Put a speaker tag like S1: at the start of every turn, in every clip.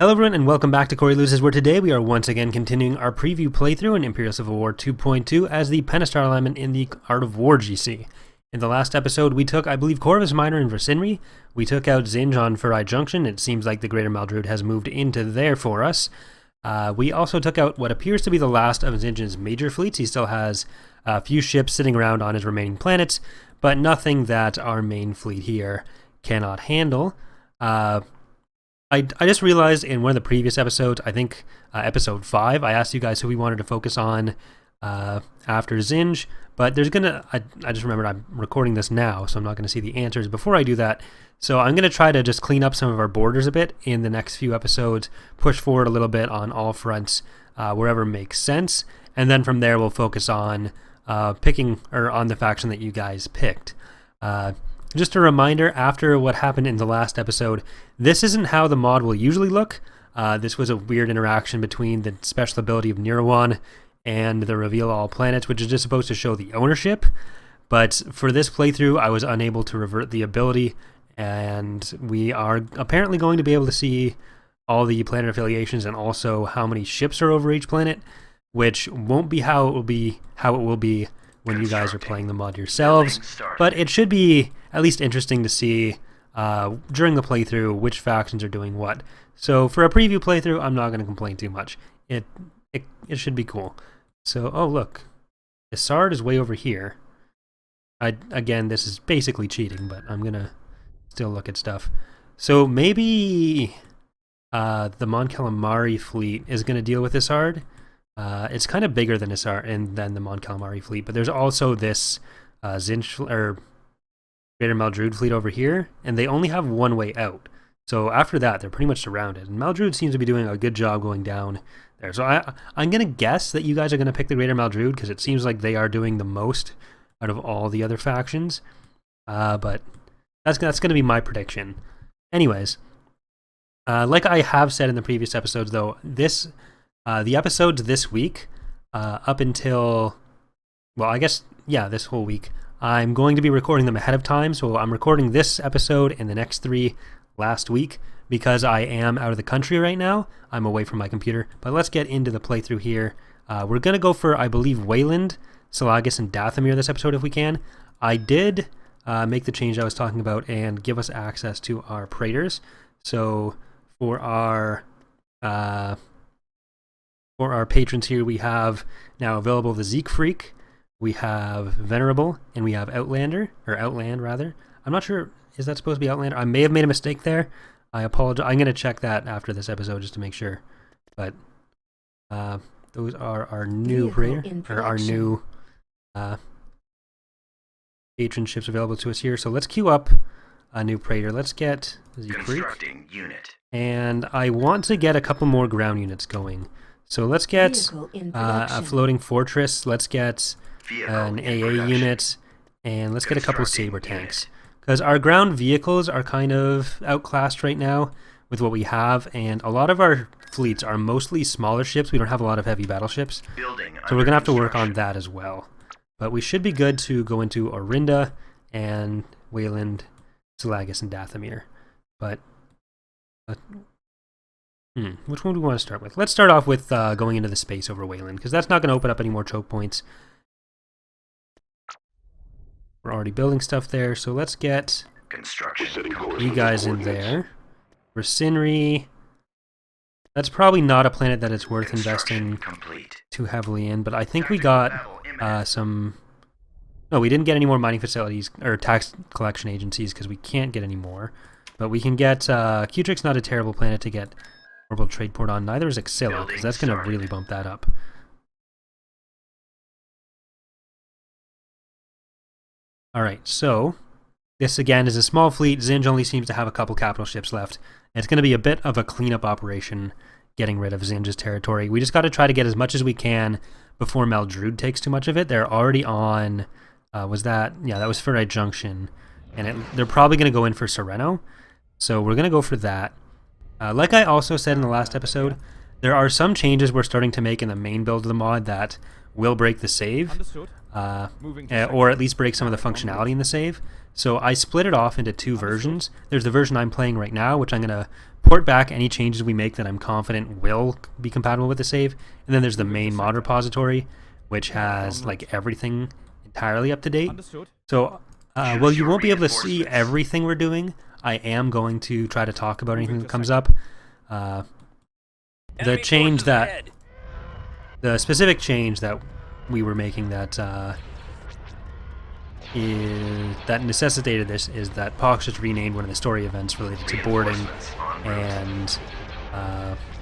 S1: Hello everyone and welcome back to Corey Loses, where today we are once again continuing our preview playthrough in Imperial Civil War 2.2 as the Pentastar alignment in the Art of War GC. In the last episode we took, I believe, Corvus Minor and Vercinri. We took out Zinj on Furai Junction. It seems like the Greater Maldruid has moved into there for us. We also took out what appears to be the last of Zinj's major fleets. He still has a few ships sitting around on his remaining planets, but nothing that our main fleet here cannot handle. I just realized in one of the previous episodes, I think episode 5, I asked you guys who we wanted to focus on after Zinj, but there's I just remembered I'm recording this now, so I'm not going to see the answers before I do that. So I'm going to try to just clean up some of our borders a bit in the next few episodes, push forward a little bit on all fronts wherever makes sense, and then from there we'll focus on picking, or on the faction that you guys picked. Just a reminder, after what happened in the last episode, this isn't how the mod will usually look. This was a weird interaction between the special ability of Nirawan and the Reveal All Planets, which is just supposed to show the ownership. But for this playthrough, I was unable to revert the ability, and we are apparently going to be able to see all the planet affiliations and also how many ships are over each planet, which won't be how it will be when you guys are playing the mod yourselves, but it should be at least interesting to see during the playthrough which factions are doing what. So for a preview playthrough, I'm not going to complain too much. It should be cool. So, oh look, Isard is way over here. Again, this is basically cheating, but I'm going to still look at stuff. So maybe the Mon Calamari fleet is going to deal with Isard. It's kind of bigger than Isard and than the Mon Calamari fleet, but there's also this Zinj or Greater Maldruid fleet over here, and they only have one way out. So after that, they're pretty much surrounded, and Maldruid seems to be doing a good job going down there. So I'm gonna guess that you guys are gonna pick the Greater Maldruid because it seems like they are doing the most out of all the other factions. But that's gonna be my prediction. Anyways, like I have said in the previous episodes, though, the episodes this week, up until, well, I guess, yeah, this whole week, I'm going to be recording them ahead of time. So I'm recording this episode and the next 3 last week because I am out of the country right now. I'm away from my computer. But let's get into the playthrough here. We're going to go for, I believe, Weyland, Selagus, and Dathomir this episode if we can. I did make the change I was talking about and give us access to our Praetors. So for our patrons here, we have now available the Zeke Freak, we have Venerable, and we have Outland rather. I'm not sure, is that supposed to be Outlander? I may have made a mistake there. I apologize. I'm going to check that after this episode just to make sure. But those are our new Praetor, or our new patron ships available to us here. So let's queue up a new Praetor. Let's get Zeke Freak. And I want to get a couple more ground units going. So let's get a floating fortress, let's get an AA unit, and let's get a couple of saber tanks. Because our ground vehicles are kind of outclassed right now with what we have, and a lot of our fleets are mostly smaller ships. We don't have a lot of heavy battleships, so we're going to have to work on that as well. But we should be good to go into Arinda and Weyland, Selagus, and Dathomir. But which one do we want to start with? Let's start off with going into the space over Weyland, because that's not going to open up any more choke points. We're already building stuff there, so let's get you guys in there. Vercinri, that's probably not a planet that it's worth investing too heavily in, but I think we got some... No, we didn't get any more mining facilities or tax collection agencies because we can't get any more. But we can get... Q-Trix not a terrible planet to get Orbital Trade Port on. Neither is Exilla, because that's going to really bump that up. Alright, so this again is a small fleet. Zinj only seems to have a couple capital ships left. It's going to be a bit of a cleanup operation getting rid of Zinj's territory. We just got to try to get as much as we can before Maldruid takes too much of it. They're already on... that was Furai Junction. And they're probably going to go in for Sereno. So we're going to go for that. Like I also said in the last episode, there are some changes we're starting to make in the main build of the mod that will break the save, or at least break some of the functionality in the save. So I split it off into two versions. There's the version I'm playing right now, which I'm going to port back any changes we make that I'm confident will be compatible with the save. And then there's the main mod repository, which has like everything entirely up to date. So, well, you won't be able to see everything we're doing. I am going to try to talk about anything that comes up. The change that, the specific change that we were making that that necessitated this is that Pox just renamed one of the story events related to boarding and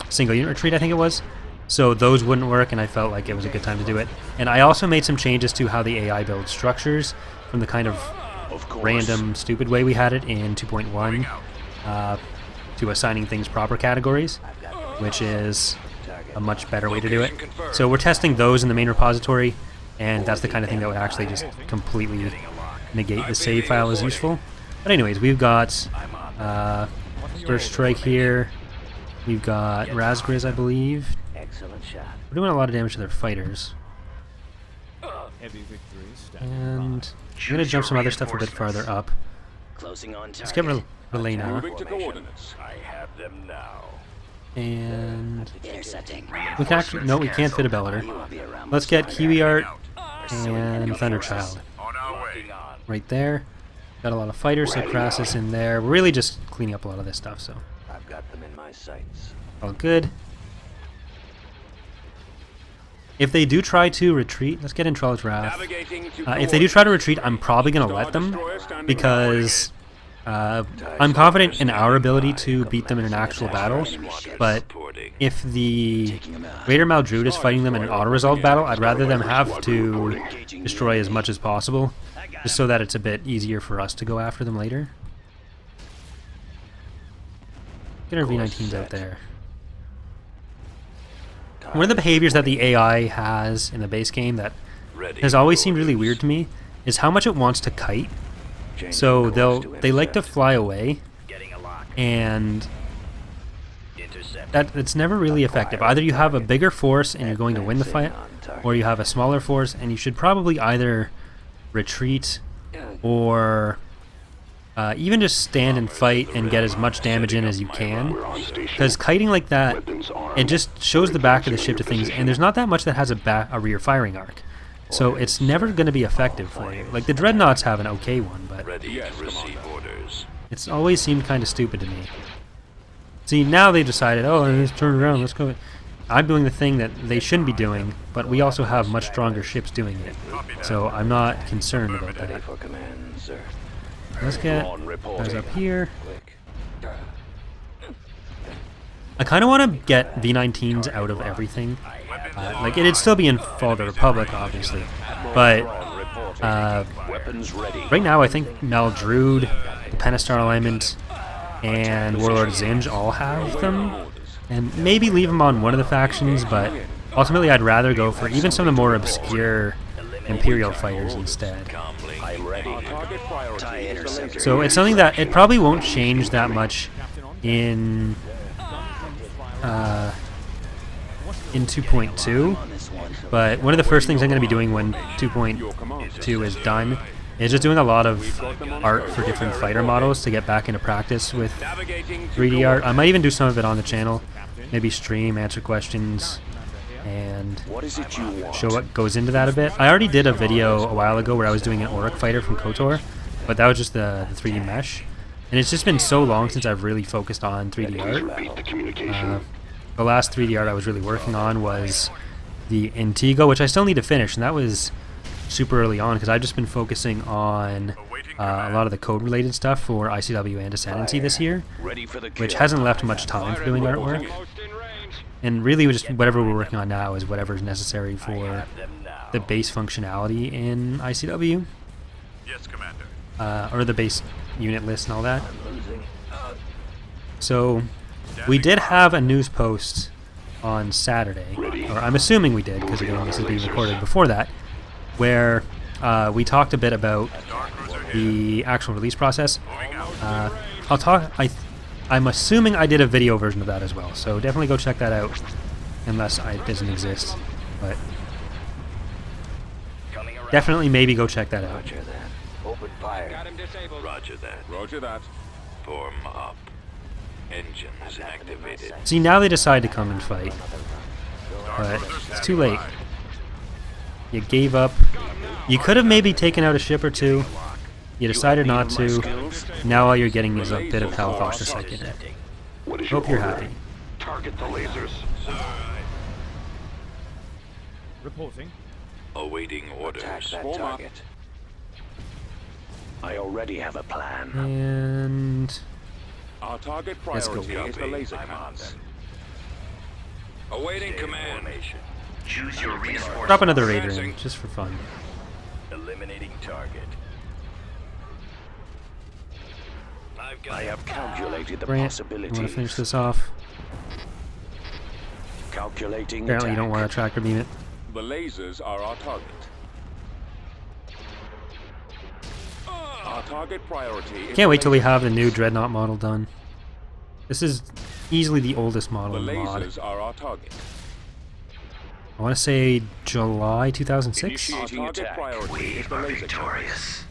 S1: single unit retreat, I think it was. So those wouldn't work, and I felt like it was a good time to do it. And I also made some changes to how the AI builds structures from the kind of random, stupid way we had it in 2.1 to assigning things proper categories, which is a much better way to do it. So we're testing those in the main repository, and that's the kind of thing that would actually just completely negate the save file as useful. But anyways, we've got First Strike here. We've got Razgriz, I believe. We're doing a lot of damage to their fighters. And I'm going to jump some other stuff a bit farther up. Let's get Relay now. And we can actually, no, we can't fit a Bellator. Let's get Kiwi Art and Thunderchild right there. Got a lot of fighters, so Crassus in there. We're really just cleaning up a lot of this stuff, so all good. If they do try to retreat, let's get in Trollocs Wrath. If they do try to retreat, I'm probably going to let them, because I'm confident in our ability to beat them in an actual battle, but if the Raider Maldrude is fighting them in an auto-resolve battle, I'd rather them have to destroy as much as possible, just so that it's a bit easier for us to go after them later. Get our V19s out there. One of the behaviors that the AI has in the base game that has always seemed really weird to me is how much it wants to kite. So they like to fly away, and it's never really effective. Either you have a bigger force and you're going to win the fight, or you have a smaller force and you should probably either retreat or even just stand and fight and get as much damage in as you can. Because kiting like that, it just shows the back of the ship to things, and there's not that much that has a rear firing arc. So it's never going to be effective for you. Like the Dreadnoughts have an okay one, but it's always seemed kind of stupid to me. See, now they decided, oh, let's turn around, let's go. I'm doing the thing that they shouldn't be doing, but we also have much stronger ships doing it. So I'm not concerned about that. Let's get guys up here. I kind of want to get V19s out of everything. Like, it'd still be in Fall of the Republic, obviously. But right now, I think Maldrude, the Pentastar alignment, and Warlord Zinj all have them. And maybe leave them on one of the factions, but ultimately I'd rather go for even some of the more obscure Imperial fighters instead. So it's something that it probably won't change that much in 2.2, but one of the first things I'm going to be doing when 2.2 is done is just doing a lot of art for different fighter models to get back into practice with 3D art. I might even do some of it on the channel, maybe stream, answer questions, and show what goes into that a bit. I already did a video a while ago where I was doing an Auric fighter from KOTOR, but that was just the 3D mesh. And it's just been so long since I've really focused on 3D art. The last 3D art I was really working on was the Intigo, which I still need to finish, and that was super early on because I've just been focusing on a lot of the code-related stuff for ICW and Ascendancy this year, which hasn't left much time for doing artwork. And really, just whatever we're working on now is whatever's necessary for the base functionality in ICW. Yes, Commander. Or the base unit list and all that. So we did have a news post on Saturday, or I'm assuming we did, because again this is being recorded before that, where we talked a bit about the actual release process. I'm assuming I did a video version of that as well, so definitely go check that out, unless it doesn't exist. But definitely maybe go check that out.
S2: Roger that. Open fire.
S3: Got him disabled.
S4: Roger that.
S3: Roger that.
S4: Form up. Engines activated.
S1: See, now they decide to come and fight, but it's too late. You gave up. You could have maybe taken out a ship or two. You decided not to. Now all you're getting is a bit of health off the second. Hope you're happy.
S2: Target the lasers.
S3: Reporting.
S4: Awaiting orders.
S2: Attack that
S3: Form up.
S2: target. I already have a plan.
S1: And
S3: Our target
S1: Let's go.
S3: priority is the laser
S4: I'm on
S3: cannons.
S4: Awaiting command.
S2: Choose your resource.
S1: drop another raider in, just for fun.
S4: Eliminating target.
S2: I have calculated the
S1: Brant, you
S2: possibilities.
S1: want to finish this off?
S2: Calculating
S1: Apparently you don't
S2: attack.
S1: want to tractor beam it.
S3: The lasers are our target. Our target priority is
S1: Can't wait
S3: the
S1: till we
S3: laser
S1: have the new
S3: cannons.
S1: Dreadnought model done. This is easily the oldest model
S3: The
S1: in the mod.
S3: lasers are our target.
S1: I want to say July 2006.
S3: Our
S2: Initiating
S3: target
S2: attack.
S3: priority is the laser cannons.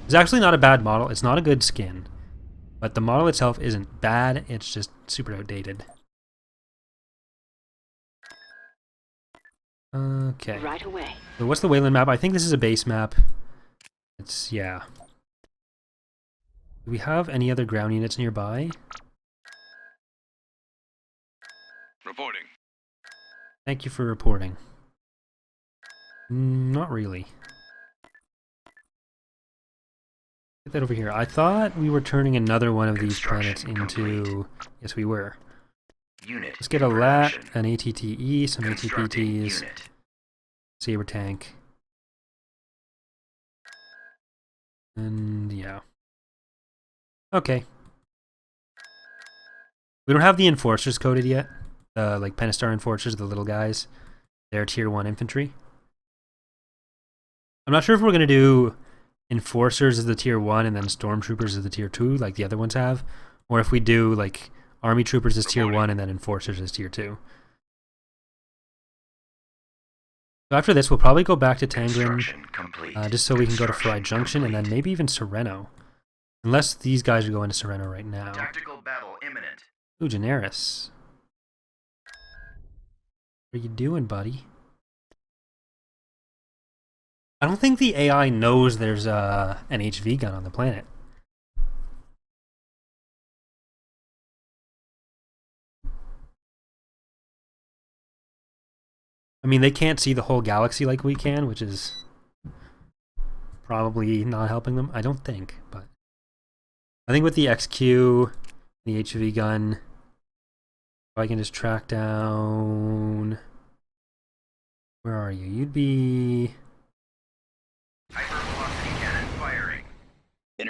S1: It's actually not a bad model. It's not a good skin. But the model itself isn't bad. It's just super outdated. Okay.
S5: Right away.
S1: So what's the Weyland map? I think this is a base map. It's, yeah. Do we have any other ground units nearby?
S4: Reporting.
S1: Thank you for reporting. Not really. Get that over here. I thought we were turning another one of these planets into... Yes, we were. Let's get a LAT, an ATTE, some ATPTs, Saber tank. And yeah. Okay. We don't have the Enforcers coded yet. Like Pentastar Enforcers, the little guys. They're tier 1 infantry. I'm not sure if we're going to do Enforcers as the tier 1 and then Stormtroopers as the tier 2 like the other ones have. Or if we do like Army Troopers as tier 1 and then Enforcers as tier 2. So after this, we'll probably go back to Tanglin, just so we can go to Fried Junction and then maybe even Sereno. Unless these guys are going to Sereno right now.
S6: Tactical battle imminent.
S1: Ooh, Generis. What are you doing, buddy? I don't think the AI knows there's an HV gun on the planet. I mean, they can't see the whole galaxy like we can, which is probably not helping them. I don't think, but I think with the XQ, the HV gun, if I can just track down... Where are you? You'd be...
S6: Hypervelocity cannon firing.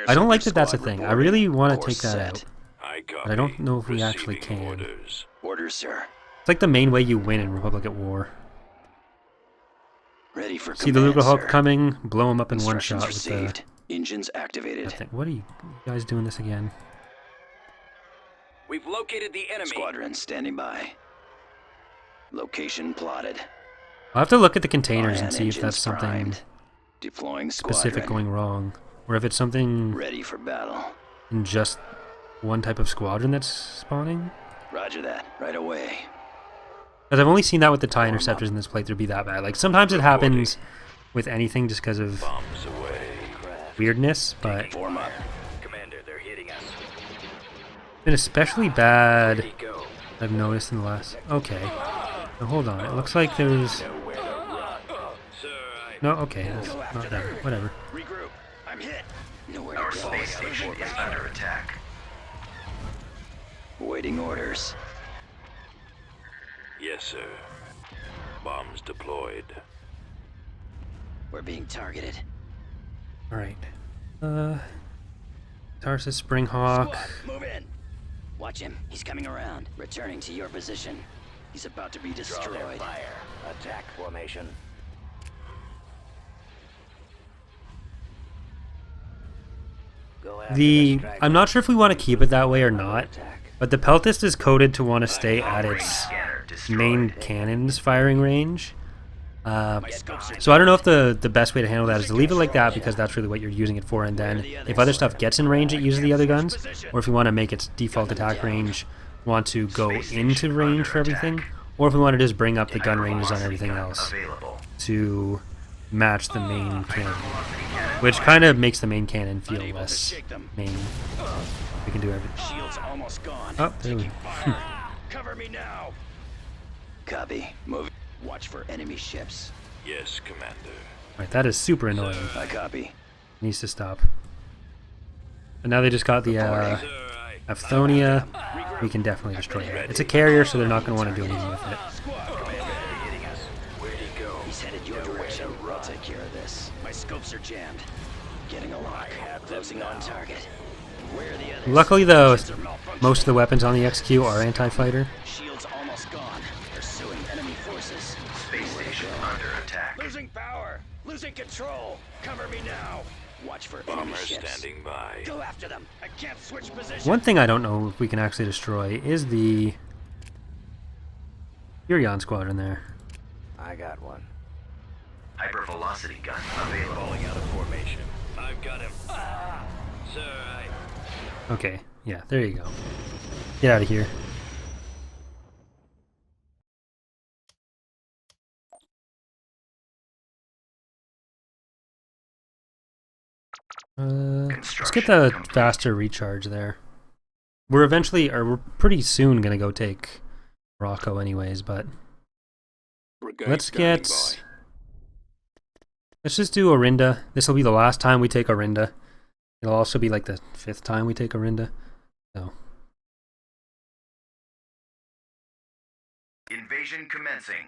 S1: I don't like that that's a thing. I really want to take that
S2: Set.
S1: out.
S4: I copy.
S1: But I don't know if we actually
S4: Receiving
S1: can.
S4: Orders.
S2: Orders, sir.
S1: It's like the main way you win in Republic at War.
S2: Ready for
S1: See the
S2: command,
S1: Lucahawk
S2: sir.
S1: coming, blow him up in one
S2: Instructions
S1: shot with the...
S2: received. Engines activated.
S1: that thing. What are you guys doing this again?
S4: We've located the enemy.
S2: Squadron standing by. Location plotted.
S1: I'll have to look at the containers and
S2: Ion
S1: see if
S2: engines
S1: that's something
S2: primed. Deploying
S1: specific
S2: squadron.
S1: going wrong. Or if it's something
S2: Ready for battle.
S1: in just one type of squadron that's spawning.
S2: Roger that. Right away.
S1: Because I've only seen that with the TIE interceptors in this playthrough be that bad. Like, sometimes it happens with anything just because of
S4: Bombs away.
S1: weirdness, but
S2: Form up.
S4: Commander, they're hitting us.
S1: it's been especially bad,
S4: Ready, go.
S1: I've noticed in the last... Okay. Now, hold on. It looks like there's...
S4: Nowhere to run. Sir,
S1: No, okay. That's not that. Whatever.
S2: Regroup. I'm hit. Nowhere
S6: Our
S2: to go.
S6: space station is under attack.
S2: Waiting orders.
S4: Yes, sir. Bombs deployed.
S2: We're being targeted.
S1: Alright. Tarsus Springhawk.
S2: Squad, move in. Watch him. He's coming around. Returning to your position. He's about to be destroyed. Fire. Attack formation.
S1: I'm not sure if we want to keep it that way or not, but the Peltist is coded to want to stay at its
S6: Scanner destroyed.
S1: main cannon's firing range. So I don't know if the best way to handle that is to leave it like that, because that's really what you're using it for, and then if other stuff gets in range, it uses the other guns, or if you want to make its default attack range, want to go into range for everything, or if we want to just bring up the gun ranges on everything else to match the main cannon, which kind of makes the main cannon feel less main. We can do everything.
S2: Shield's almost gone.
S1: Oh, there we go.
S2: Cover me now. Copy. Move. Watch for enemy ships.
S4: Yes, Commander.
S1: Right, that is super annoying.
S2: I copy.
S1: Needs to stop. And now they just got the
S4: Sir, I...
S1: Aphthonia. We can definitely destroy it. It's a carrier, so they're not going to want to do anything with it.
S4: Commander, they're hitting us. Where'd he go?
S2: He's headed your direction. I'll take care of this. My scopes are jammed. Getting a lock. Closing on target. Where are the others?
S1: Luckily, though, most of the weapons on the XQ are anti-fighter.
S2: Shield's almost gone. Pursuing enemy forces.
S6: Space station under attack.
S2: Losing power. Losing control. Cover me now. Watch for enemy
S4: Bomber
S2: ships.
S4: standing by.
S2: Go after them. I can't switch position.
S1: One thing I don't know if we can actually destroy is the Furion squadron there.
S2: I got one.
S6: Hypervelocity gun available.
S4: Falling out of formation. I've got him. Sir, I...
S1: Okay, yeah, there you go. Get out of here. Let's get the faster recharge there. We're pretty soon gonna go take Rocco anyways, but
S3: Brigade
S1: let's
S3: standing
S1: get... Let's just do Arinda. This will be the last time we take Arinda. It'll also be like the 5th time we take Arinda. So.
S6: Invasion commencing.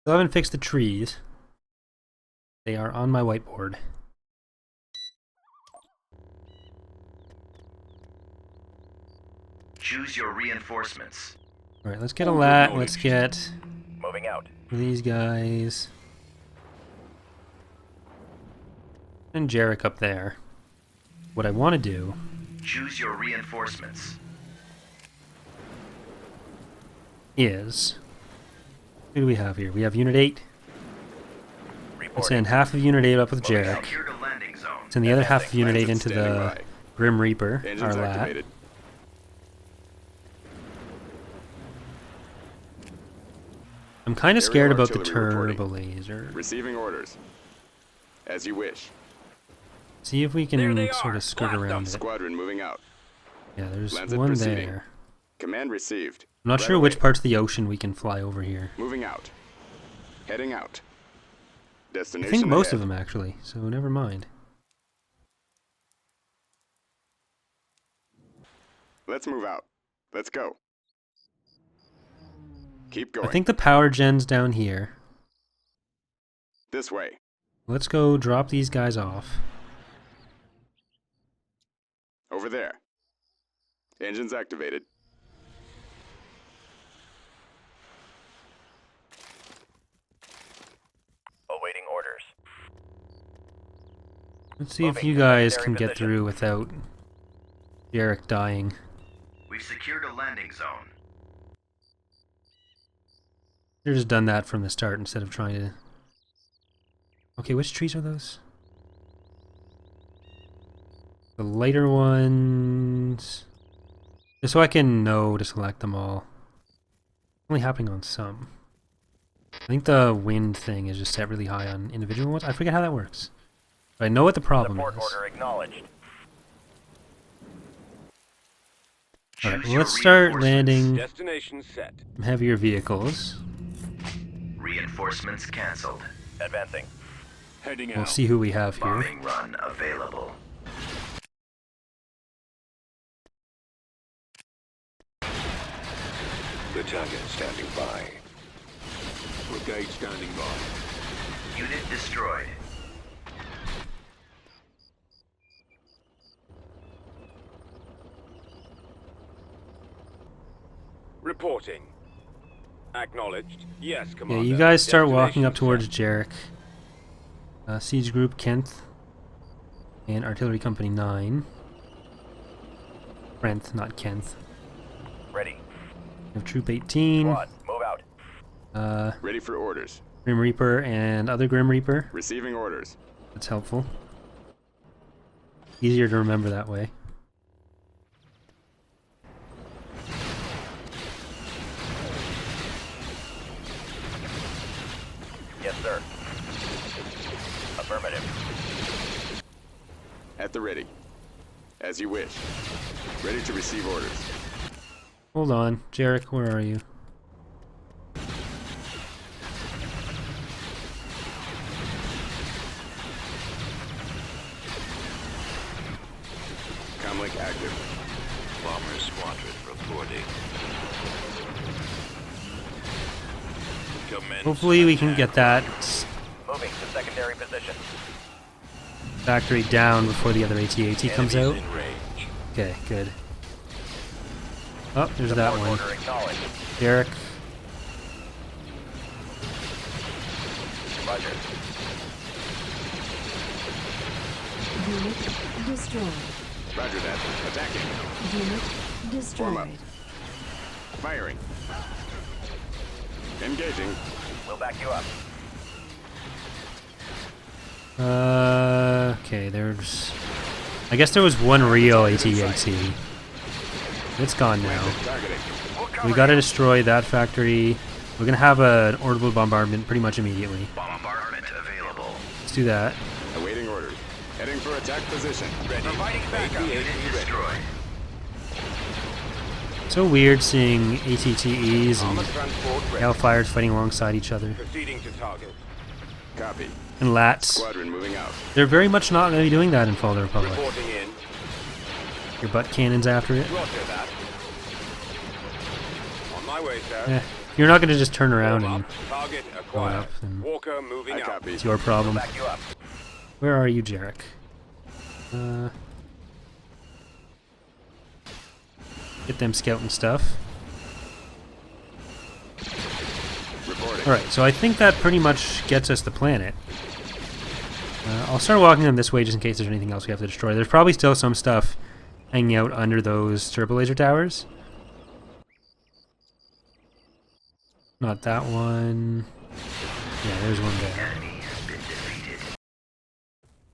S1: Still haven't fixed the trees. They are on my whiteboard.
S6: Choose your reinforcements.
S1: Alright, let's get a lat. Let's get
S4: Moving out.
S1: these guys. And Jarek up there. What I want to do
S6: Choose your reinforcements.
S1: is... Who do we have here? We have Unit 8. Let's send half of Unit 8 up with Jarek.
S6: Secure the landing zone.
S1: Send the other half of Unit 8
S3: Landing
S1: into
S3: standing
S1: the
S3: by.
S1: Grim Reaper, our
S3: Engines
S1: lat.
S3: activated.
S1: I'm kind of
S3: Aerial
S1: scared about the
S3: artillery reporting.
S1: turbo laser.
S3: Receiving orders. As you wish.
S1: See if we
S4: There
S1: can
S4: they
S1: sort
S4: are.
S1: of skirt
S3: Blast
S1: around
S3: off.
S1: it.
S3: Squadron moving out.
S1: Yeah, there's
S3: Lancet
S1: one
S3: proceeding.
S1: there.
S3: Command received.
S1: I'm not
S3: Right
S1: sure which
S3: away.
S1: parts of the ocean we can fly over here.
S3: Moving out. Heading out.
S1: I
S3: Destination
S1: think most of
S3: ahead.
S1: them, actually, so never mind.
S3: Let's move out. Let's go. Keep
S1: I
S3: going.
S1: think the power gen's down here.
S3: This way.
S1: Let's go drop these guys off.
S3: Over there. Engines activated.
S4: Awaiting orders.
S1: Let's see if
S4: Moving
S1: you
S4: to
S1: guys
S4: secondary
S1: can get
S4: position.
S1: through without Jarek dying.
S6: We've secured a landing zone.
S1: Should have just done that from the start instead of trying to... Okay, which trees are those? The lighter ones... Just so I can know to select them all. Only happening on some. I think the wind thing is just set really high on individual ones. I forget how that works. But I know what the problem
S4: Support
S1: is.
S4: order acknowledged.
S1: Alright,
S6: Choose
S1: well,
S6: your
S1: let's start
S6: reinforcements.
S1: landing
S3: Destination set.
S1: heavier vehicles.
S6: Reinforcements cancelled.
S4: Advancing.
S3: Heading
S1: We'll
S3: out.
S1: see who we have here.
S6: Bombing run available.
S3: Battalion standing by. Brigade standing by.
S6: Unit destroyed.
S3: Reporting. Acknowledged. Yes,
S1: Yeah,
S3: Commander.
S1: you guys start walking
S3: Destination
S1: up towards
S3: set.
S1: Jarek. Siege Group Kent and Artillery Company 9. Krenth, not Kenth.
S5: Ready.
S1: We have Troop 18.
S5: Squad, move out.
S3: Ready for orders.
S1: Grim Reaper and other Grim Reaper.
S3: Receiving orders.
S1: That's helpful. Easier to remember that way.
S5: Yes, sir. Affirmative.
S3: At the ready. As you wish. Ready to receive orders.
S1: Hold on. Jarek, where are you?
S3: Comlink active.
S4: Bomber squadron reporting. Commence
S1: Hopefully we can
S4: attack.
S1: get that
S5: Moving to secondary position.
S1: factory down before the other AT-AT comes out.
S4: Enemies in range.
S1: Okay, good. Oh, there's that
S5: Support
S1: one.
S5: order acknowledged.
S1: Jarek.
S5: Roger.
S7: Unit destroyed.
S3: Roger that. Attacking.
S7: Unit
S3: Form up.
S7: destroyed.
S3: Firing. Engaging.
S5: We'll back you up.
S1: Okay, there's... I guess there was one real AT-AT. It's gone now.
S3: Targeting.
S1: We gotta destroy that factory. We're gonna have an orbital bombardment pretty much immediately.
S6: Bombardment available.
S1: Let's do that.
S3: Awaiting orders. Heading for attack position. Ready.
S5: Providing backup.
S6: Unit destroyed.
S1: So weird seeing ATTEs
S3: Armor
S1: and
S3: transport ready.
S1: Hellfires fighting alongside each other.
S3: Proceeding to target. Copy.
S1: And LATs.
S3: Squadron moving out.
S1: They're very much not gonna be doing that in Fall of the Republic.
S3: Reporting in.
S1: Your butt cannons after it.
S3: Roger that. On my way, sir.
S1: Eh, you're not gonna just turn around
S3: Form
S1: and
S3: up. Target
S1: go
S3: acquired.
S1: up. And
S3: Walker moving
S4: I
S3: out.
S4: copy.
S1: it's your problem.
S5: Back you up.
S1: Where are you, Jarek? Get them scouting stuff.
S3: Reporting.
S1: Alright, so I think that pretty much gets us the planet. I'll start walking them this way just in case there's anything else we have to destroy. There's probably still some stuff hanging out under those turbo laser towers. Not that one. Yeah, there's one there.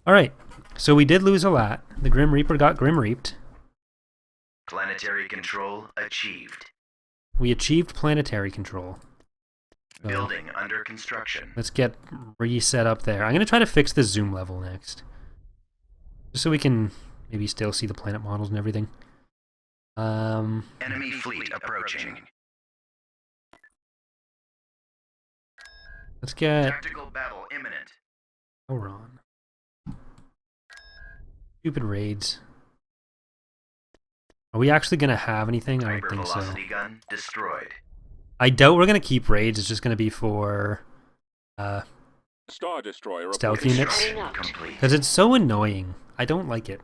S1: Alright, so we did lose a lot. The Grim Reaper got Grim Reaped.
S6: Planetary control achieved.
S1: We achieved planetary control. So
S6: Building under construction.
S1: let's get reset up there. I'm going to try to fix the zoom level next. Just so we can maybe still see the planet models and everything.
S6: Enemy fleet approaching.
S1: Let's get
S6: Tactical battle imminent.
S1: Thrawn. Stupid raids. Are we actually going to have anything? I don't think so.
S6: Hypervelocity gun destroyed.
S1: I doubt we're going to keep raids. It's just going to be for
S3: Star Destroyer
S1: stealth
S3: reporting.
S1: units.
S6: Construction complete.
S1: Because it's so annoying. I don't like it.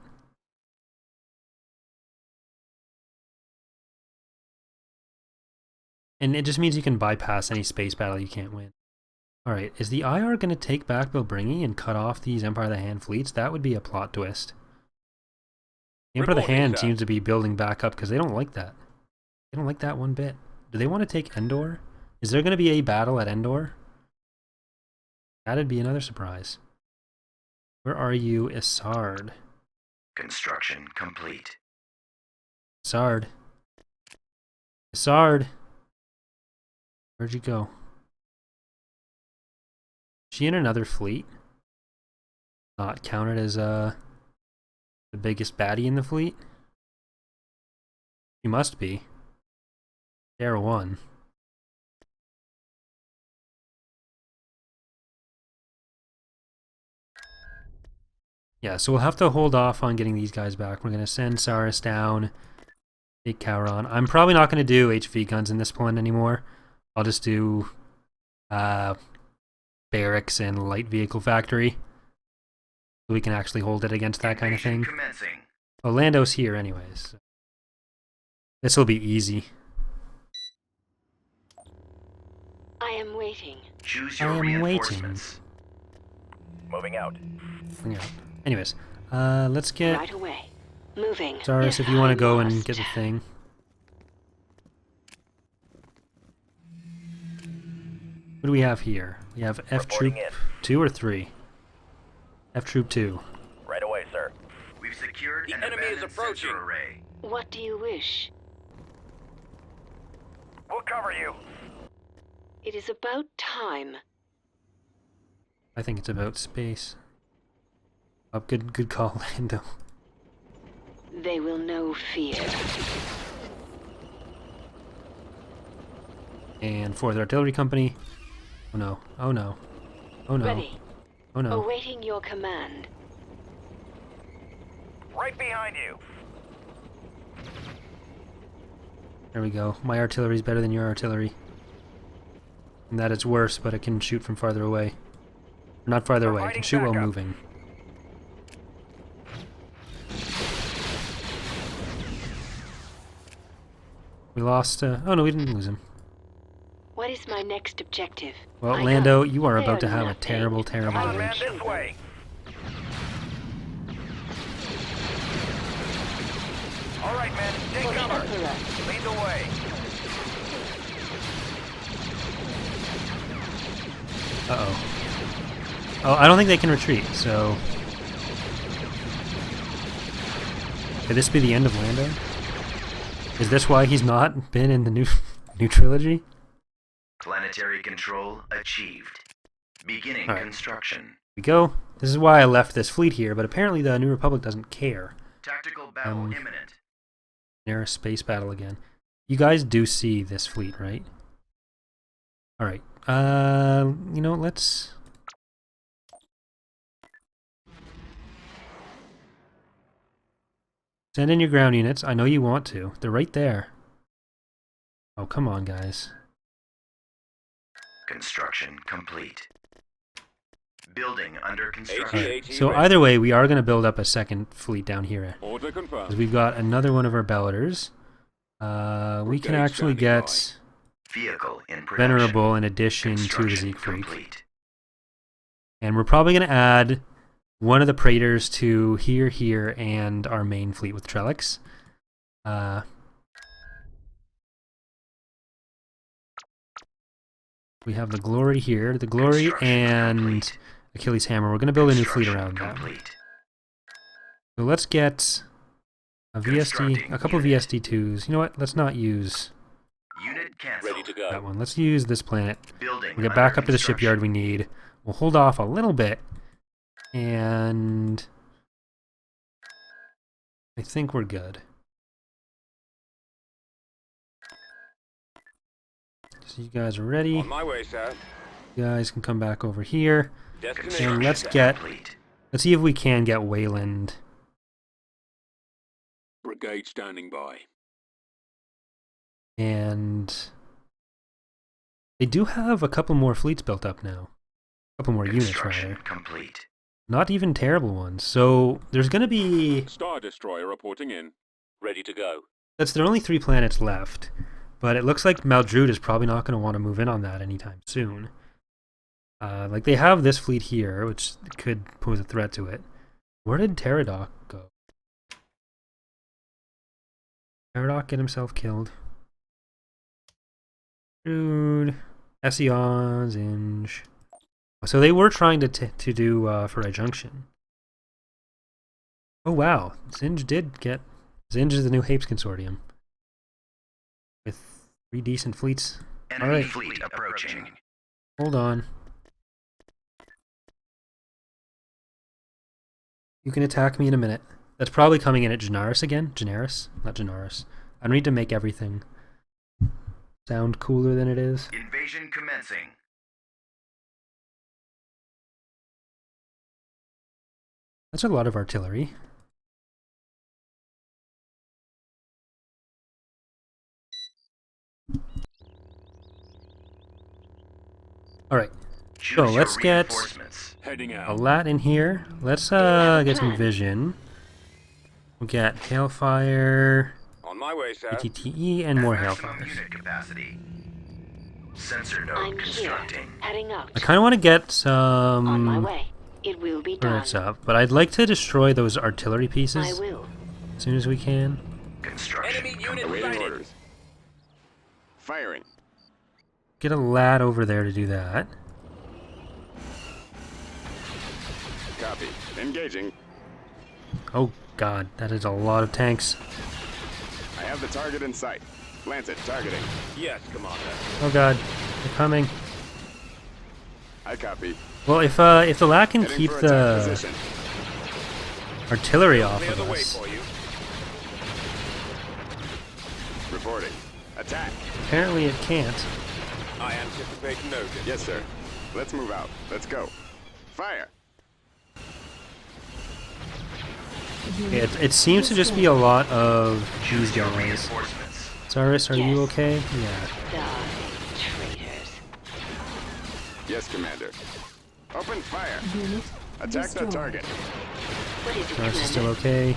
S1: And it just means you can bypass any space battle you can't win. Alright, is the IR going to take back Bilbringi and cut off these Empire of the Hand fleets? That would be a plot twist. The Emperor of the
S3: Reporting,
S1: Hand
S3: sir.
S1: seems to be building back up because they don't like that. They don't like that one bit. Do they want to take Endor? Is there going to be a battle at Endor? That'd be another surprise. Where are you, Isard?
S6: Construction complete.
S1: Isard. Isard. Where'd you go? Is she in another fleet? Not counted as the biggest baddie in the fleet? She must be. There one. Yeah, so we'll have to hold off on getting these guys back. We're going to send Saris down, take Cowron. I'm probably not going to do HV guns in this one anymore. I'll just do barracks and light vehicle factory. So we can actually hold it against that kind of
S6: Invasion
S1: thing.
S6: Commencing.
S1: Well, Lando's here anyways. So this will be easy.
S7: I am waiting.
S6: Choose
S1: I
S6: your
S1: am waiting.
S6: reinforcements.
S5: Moving out.
S1: Yeah. Anyways, let's get
S7: Right away. Moving.
S1: Zaris, if you want to go and get the thing. What do we have here? We have F Troop
S5: Reporting in.
S1: 2 or 3? F Troop 2.
S5: Right away, sir.
S6: We've secured
S4: The
S6: an
S4: enemy is
S6: abandoned
S4: approaching.
S6: sensor array.
S7: What do you wish?
S5: We'll cover you.
S7: It is about time.
S1: I think it's about space. Oh, good call, Lando.
S7: They will know fear.
S1: And 4th Artillery Company. Oh no, oh no, oh no,
S7: Ready.
S1: oh no.
S7: Awaiting your command.
S5: Right behind you.
S1: There we go. My artillery's better than your artillery. And that it's worse, but it can shoot from farther away. Not farther away, it can shoot while moving. We lost, oh no, we didn't lose him.
S7: What is my next objective?
S1: Well,
S7: I
S1: Lando,
S7: know.
S1: you are
S7: They
S1: about to have a
S7: nothing.
S1: terrible, terrible
S5: Come on,
S1: day.
S5: man, this way. All right, men, take
S7: For the
S5: cover.
S7: Emperor.
S5: Lead the way.
S1: Uh-oh. Oh, I don't think they can retreat, so... Could this be the end of Lando? Is this why he's not been in the new trilogy?
S6: Planetary control achieved. Beginning
S1: Alright.
S6: construction.
S1: Here we go. This is why I left this fleet here, but apparently the New Republic doesn't care.
S6: Tactical battle imminent.
S1: Near a space battle again. You guys do see this fleet, right? Alright. You know, let's... Send in your ground units. I know you want to. They're right there. Oh, come on, guys.
S6: Construction complete. Building under construction.
S1: Alright, so either way, we are going to build up a second fleet down here.
S4: Order
S1: Because
S4: confirmed.
S1: we've got another one of our Belleters. We can actually get
S6: Vehicle in production.
S1: Venerable in addition to the
S6: Construction
S1: Siegfried.
S6: complete.
S1: And we're probably going to add one of the Praetors to here, and our main fleet with Trellix. We have the Glory here. The Glory
S6: Construction
S1: and
S6: complete.
S1: Achilles Hammer. We're going to build a new fleet
S6: Construction
S1: around that.
S6: complete.
S1: So let's get a VSD,
S6: Constructing
S1: a couple of
S6: unit.
S1: VSD2s. You know what? Let's not use
S6: Unit cancelled.
S4: Ready to
S1: that
S4: go.
S1: one. Let's use this planet.
S6: Building
S1: We'll get
S6: under
S1: back up to the
S6: construction.
S1: shipyard we need. We'll hold off a little bit. And I think we're good. So you guys are ready.
S4: On my way, sir.
S1: You guys can come back over here.
S4: Destination.
S1: And let's
S6: Construction
S1: get,
S6: complete.
S1: let's see if we can get Weyland.
S4: Brigade standing by.
S1: And they do have a couple more fleets built up now. A couple more units,
S6: Construction
S1: rather.
S6: complete.
S1: Not even terrible ones. So there's going to be...
S4: Star Destroyer reporting in. Ready to go.
S1: There are only 3 planets left. But it looks like Maldrud is probably not going to want to move in on that anytime soon. Like, they have this fleet here, which could pose a threat to it. Where did Pterodoc go? Pterodoc get himself killed. Dude. Ession, Zinj. So they were trying to do Farai Junction. Oh wow, Zinj did get... Zinj is the new Hapes Consortium. With 3 decent fleets.
S6: Enemy
S1: Alright.
S6: fleet approaching.
S1: Hold on. You can attack me in a minute. That's probably coming in at Janaris again. Janaris? Not Janaris. I need to make everything sound cooler than it is.
S6: Invasion commencing.
S1: That's a lot of artillery. Alright,
S6: Choose
S1: So,
S6: your
S1: let's get
S6: reinforcements.
S4: Heading
S1: a
S4: out.
S1: lot in here. Let's get some vision. We'll get Hailfire,
S4: On my way, sir.
S1: ATTE, and more
S6: Maximum
S1: Hailfires.
S6: unit capacity. Sensor node
S7: I'm here.
S6: constructing.
S7: Heading out.
S1: I kind of want to get
S7: On my
S1: some
S7: way. It will be done.
S1: turrets up, but I'd like to destroy those artillery
S7: I
S1: pieces
S7: will.
S1: as soon as we can.
S6: Construction
S4: Enemy unit
S3: Awaiting
S4: sighted.
S3: orders. Firing.
S1: Get a lad over there to do that.
S3: Copy. Engaging.
S1: Oh god, that is a lot of tanks.
S3: I have the target in sight. Lancet targeting.
S4: Yes, Commander.
S1: Oh god, they're coming.
S3: I copy.
S1: Well, if the lad can
S3: Heading
S1: keep
S3: for attack
S1: the
S3: position.
S1: artillery off
S4: Clear
S1: of
S4: the way
S1: us,
S4: for you.
S3: Reporting. Attack.
S1: apparently it can't.
S4: I anticipate no difficulty.
S3: Yes, sir. Let's move out. Let's go. Fire.
S1: It seems to just be a lot of these
S6: Choose your
S1: guys.
S6: reinforcements.
S1: Cyrus, are you
S7: Yes.
S1: okay? Yeah.
S7: Die, traitors.
S3: Yes, Commander. Open fire.
S8: Unit
S3: Attack the
S8: destroyed.
S3: target.
S7: What is it,
S1: Cyrus is still
S7: Commander?
S1: okay.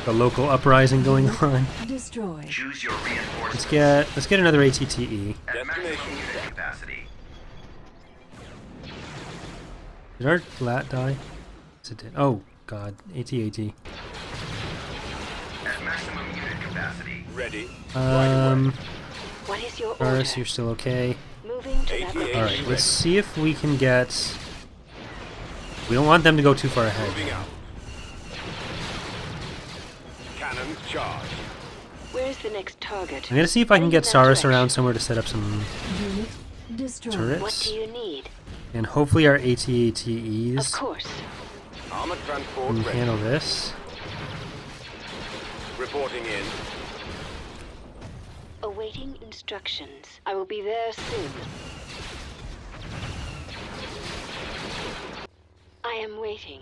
S1: The local uprising going on.
S8: Destroyed.
S6: Choose your reinforcements.
S1: Let's get another ATTE.
S6: At maximum
S4: Destination
S6: unit
S4: set.
S6: capacity.
S1: Did our lat die? Yes, it did. Oh god, AT-AT.
S6: At maximum unit capacity.
S4: Ready.
S7: What is your order?
S1: Cyrus, you're still okay.
S7: Moving to that
S4: 88.
S7: location.
S1: Alright, let's see if we can get... We don't want them to go too far ahead.
S4: Moving out. Cannons charged.
S7: Where's the next target?
S1: I'm gonna see if I can
S7: Heading
S1: get
S7: in that
S1: Cyrus
S7: direction.
S1: around somewhere to set up some
S8: Unit destroyed.
S1: turrets.
S7: What do you need?
S1: And hopefully our
S7: Of
S1: AT-ATEs
S7: course.
S4: Armored transport
S1: can
S4: ready.
S1: handle this.
S4: Reporting in.
S7: Awaiting instructions. I will be there soon. I am waiting.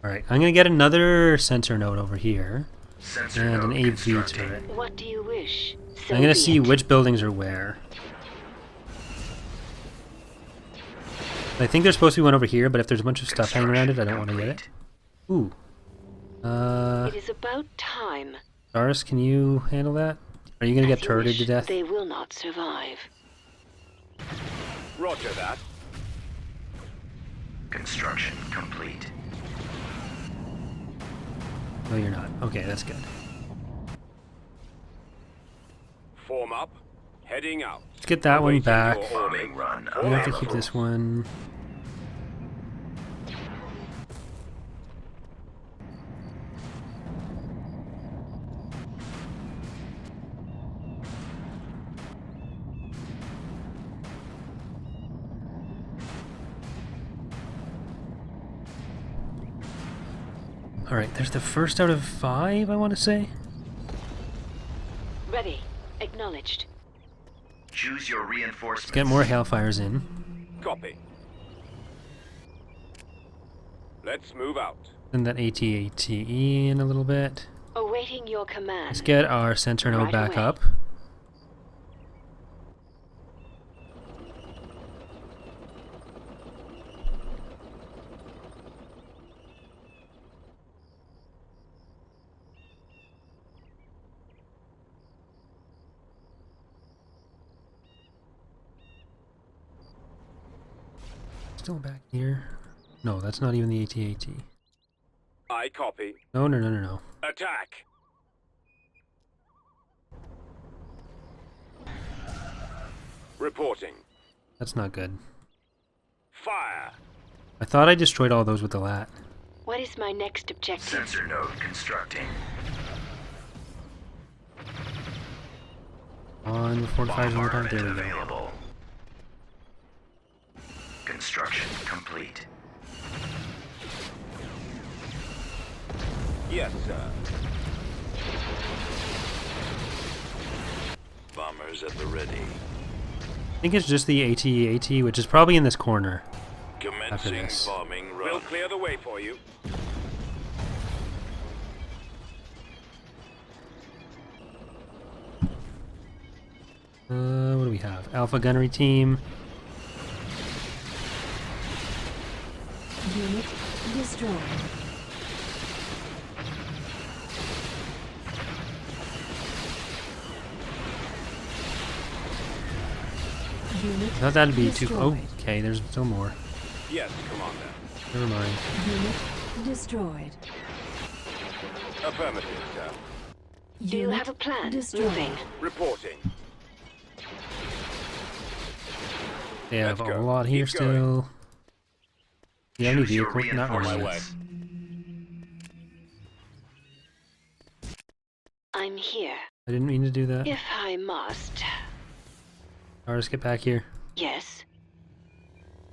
S1: Alright, I'm gonna get another sensor node over here.
S6: Sensor
S1: And an
S6: node
S1: AV
S6: constructing.
S1: turret.
S7: What do you wish? So
S1: I'm gonna
S7: be
S1: see
S7: it.
S1: which buildings are where. I think there's supposed to be one over here, but if there's a bunch of stuff hanging around it, I don't want to get it. Ooh.
S7: It is about time.
S1: Cyrus, can you handle that? Are you gonna get
S7: As you
S1: turreted
S7: wish,
S1: to death?
S7: They will not survive.
S4: Roger that.
S6: Construction complete.
S1: No, you're not. Okay, that's good.
S4: Form up. Heading out.
S1: Let's get that one
S4: Awaiting
S1: back.
S4: your order.
S6: Bombing run.
S1: I'm gonna have to keep
S6: available.
S1: this one. Alright, there's the first out of 5, I want to say.
S7: Ready. Acknowledged.
S6: Choose your reinforcements.
S1: Let's get more Hailfires in.
S4: Copy. Let's move out.
S1: Send that AT-ATE in a little bit.
S7: Awaiting your command.
S1: Let's get our sensor node
S7: Right
S1: back
S7: away.
S1: up. Still back here. No, that's not even the AT-AT.
S4: I copy.
S1: No, no, no, no, no.
S4: Attack. Reporting.
S1: That's not good.
S4: Fire.
S1: I thought I destroyed all those with the lat.
S7: What is my next objective?
S6: Sensor node constructing.
S1: On the fortifiers one more time.
S6: Bombardment
S1: There we go.
S6: available. Construction complete.
S4: Yes, sir. Bombers at the ready.
S1: I think it's just the AT-AT, which is probably in this corner.
S4: Commencing
S1: this.
S4: bombing run. We'll clear the way for you.
S1: What do we have? Alpha Gunnery Team.
S8: Unit destroyed. Unit
S1: I thought that'd be too...
S8: destroyed.
S1: Oh, okay, there's still more.
S4: Yes, Commander.
S1: Never mind.
S8: Unit destroyed.
S5: Affirmative, sir.
S7: Do you
S8: Unit
S7: have a plan?
S8: destroyed.
S7: Moving.
S5: Reporting.
S1: They have
S5: Let's
S1: a
S5: go.
S1: lot here
S5: Keep going.
S1: still. Do you have any
S6: Choose your
S1: vehicle? Not really.
S6: reinforcements.
S7: I'm here.
S1: I didn't mean to do that.
S7: If I must.
S1: Alright, let's get back here.
S7: Yes.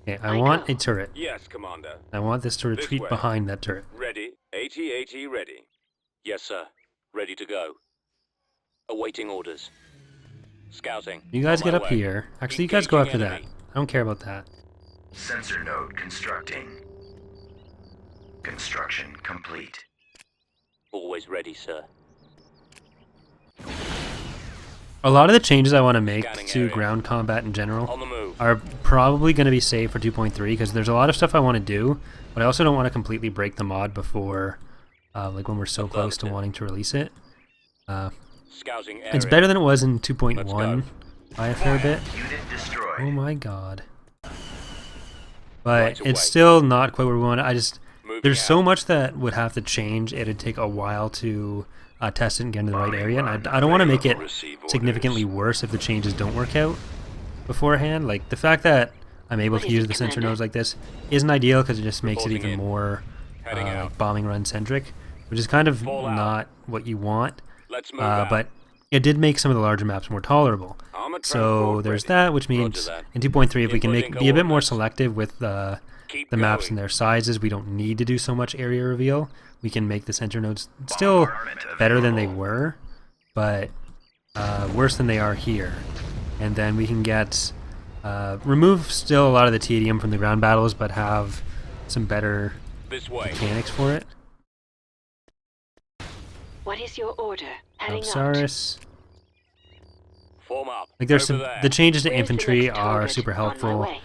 S1: Okay, I
S7: I
S1: want
S7: go.
S1: a turret.
S4: Yes, Commander.
S1: I want this to retreat
S4: way.
S1: behind that turret.
S4: Ready. AT-AT ready. Yes, sir. Ready to go. Awaiting orders. Scouting.
S1: You guys
S4: On my
S1: get up
S4: way.
S1: here. Actually, you guys go
S4: Engaging
S1: after that.
S4: enemy.
S1: I don't care about that.
S6: Sensor node constructing. Construction complete.
S4: Always ready, sir.
S1: A lot of the changes I want to make
S4: Scanning
S1: to
S4: area.
S1: ground combat in general
S4: On the move.
S1: are probably going to be saved for 2.3 because there's a lot of stuff I want to do, but I also don't want to completely break the mod before, like when we're so close to
S4: Affirmative.
S1: wanting to release it.
S4: Scouting area.
S1: It's better than it was in
S4: Let's
S1: 2.1
S4: go.
S1: by a fair bit.
S6: Unit destroyed.
S1: Oh my god.
S4: Right
S1: But
S4: away.
S1: it's still not quite where we want it.
S4: Moving
S1: There's so
S4: out.
S1: much that would have to change. It'd take a while to test it and get into the right area, and I don't want to make it
S4: Receive orders.
S1: significantly worse if the changes don't work out beforehand. Like, the fact that I'm able
S7: What
S1: to
S7: is
S1: use
S7: it,
S1: the sensor
S7: Commander?
S1: nodes like this isn't ideal because it just makes it
S4: Reporting
S1: even
S4: in.
S1: more
S4: Heading out.
S1: like bombing run centric, which is kind of
S4: Fall out.
S1: not what you want.
S4: Let's move out.
S1: But it did make some of the larger maps more tolerable.
S4: Armor
S1: So
S4: transport
S1: there's
S4: ready.
S1: that, which
S4: Roger
S1: means
S4: that.
S1: in 2.3, if we can
S4: Inputting
S1: be a bit more
S4: coordinates.
S1: selective with the
S4: Keep
S1: maps
S4: going.
S1: and their sizes, we don't need to do so much area reveal. We can make the center nodes still better than they were, but worse than they are here. And then we can get remove still a lot of the tedium from the ground battles, but have some better
S4: This way.
S1: mechanics for it.
S7: What is your order? Heading out.
S1: Obsaris.
S4: Form up.
S1: Like there's
S4: Over
S1: some
S4: there.
S1: the changes to
S7: Where's the
S1: infantry
S7: next
S1: are
S7: target?
S1: super
S7: On my
S1: helpful.
S7: way.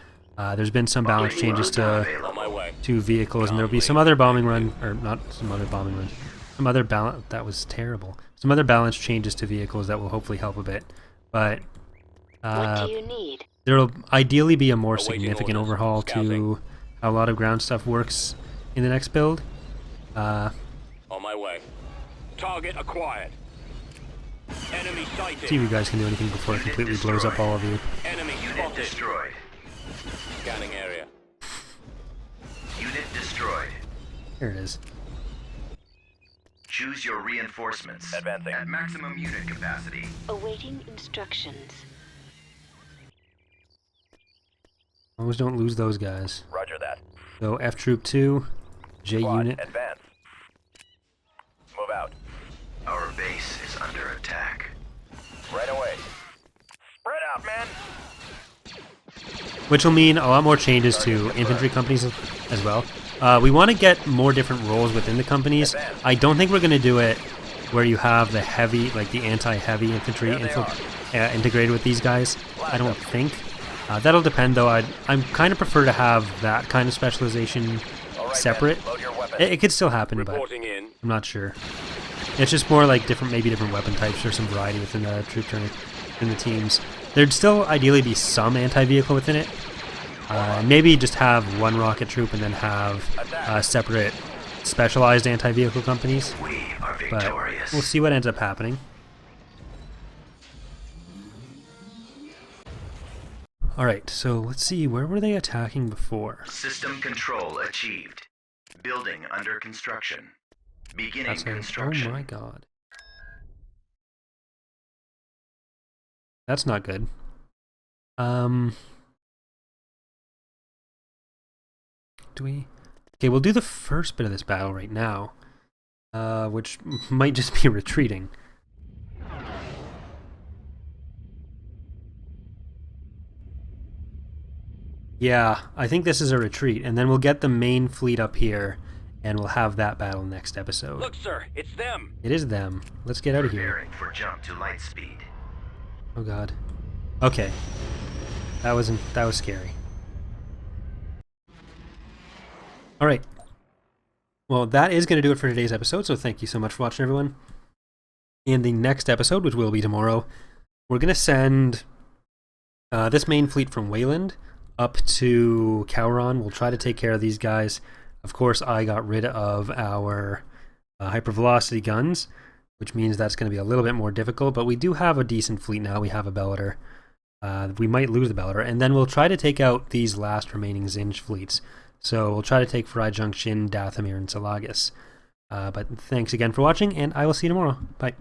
S1: There's been some balance changes to
S4: On my way.
S1: vehicles, and there'll be some other bombing run, or not some other bombing run, some other balance. That was terrible. Some other balance changes to vehicles that will hopefully help a bit. But
S7: What do you need?
S1: there'll ideally be a more
S4: Awaiting
S1: significant
S4: orders.
S1: overhaul
S4: Scouting.
S1: to how a lot of ground stuff works in the next build.
S4: On my way. Target acquired. Enemy sighted.
S1: See if you guys can do anything before it completely blows up all of you.
S4: Enemy
S6: Unit
S4: spotted.
S6: destroyed.
S4: Scanning area.
S6: Unit destroyed.
S1: There it is.
S6: Choose your reinforcements.
S5: Advancing.
S6: At maximum unit capacity.
S7: Awaiting instructions.
S1: Always don't lose those guys.
S5: Roger that.
S1: So F Troop 2, J
S5: Squad,
S1: Unit.
S5: advance. Move out.
S6: Our base is under attack.
S5: Right away. Spread out, man.
S1: Which will mean a lot more changes to infantry companies as well. We want to get more different roles within the companies. I don't think we're going to do it where you have the heavy, like the anti-heavy infantry integrated with these guys. I don't think. That'll depend, though. I'm kind of prefer to have that kind of specialization
S5: All right,
S1: separate.
S5: men, load your weapons.
S1: It could still happen, but
S4: Reporting in.
S1: I'm not sure. It's just more like maybe different weapon types or some variety within the troop turn in the teams. There'd still ideally be some anti-vehicle within it. Maybe just have one rocket troop and then have separate specialized anti-vehicle companies.
S6: We are
S1: But
S6: victorious.
S1: we'll see what ends up happening. Alright, so let's see, where were they attacking before?
S6: System control achieved. Building under construction. Beginning
S1: That's oh
S6: construction.
S1: my god. That's not good. Do we? Okay, we'll do the first bit of this battle right now, which might just be retreating. Yeah, I think this is a retreat, and then we'll get the main fleet up here, and we'll have that battle next episode.
S4: Look, sir, it's them.
S1: It is them. Let's get out of here.
S6: Preparing for jump to light speed.
S1: Oh god. Okay. That was scary. Alright. Well, that is going to do it for today's episode, so thank you so much for watching, everyone. In the next episode, which will be tomorrow, we're going to send this main fleet from Weyland up to Cowron. We'll try to take care of these guys. Of course, I got rid of our hypervelocity guns, which means that's going to be a little bit more difficult, but we do have a decent fleet now. We have a Bellator. We might lose the Bellator, and then we'll try to take out these last remaining Zinj fleets. So we'll try to take Freijunk, Shin, Dathomir, and Salagas. But thanks again for watching, and I will see you tomorrow. Bye.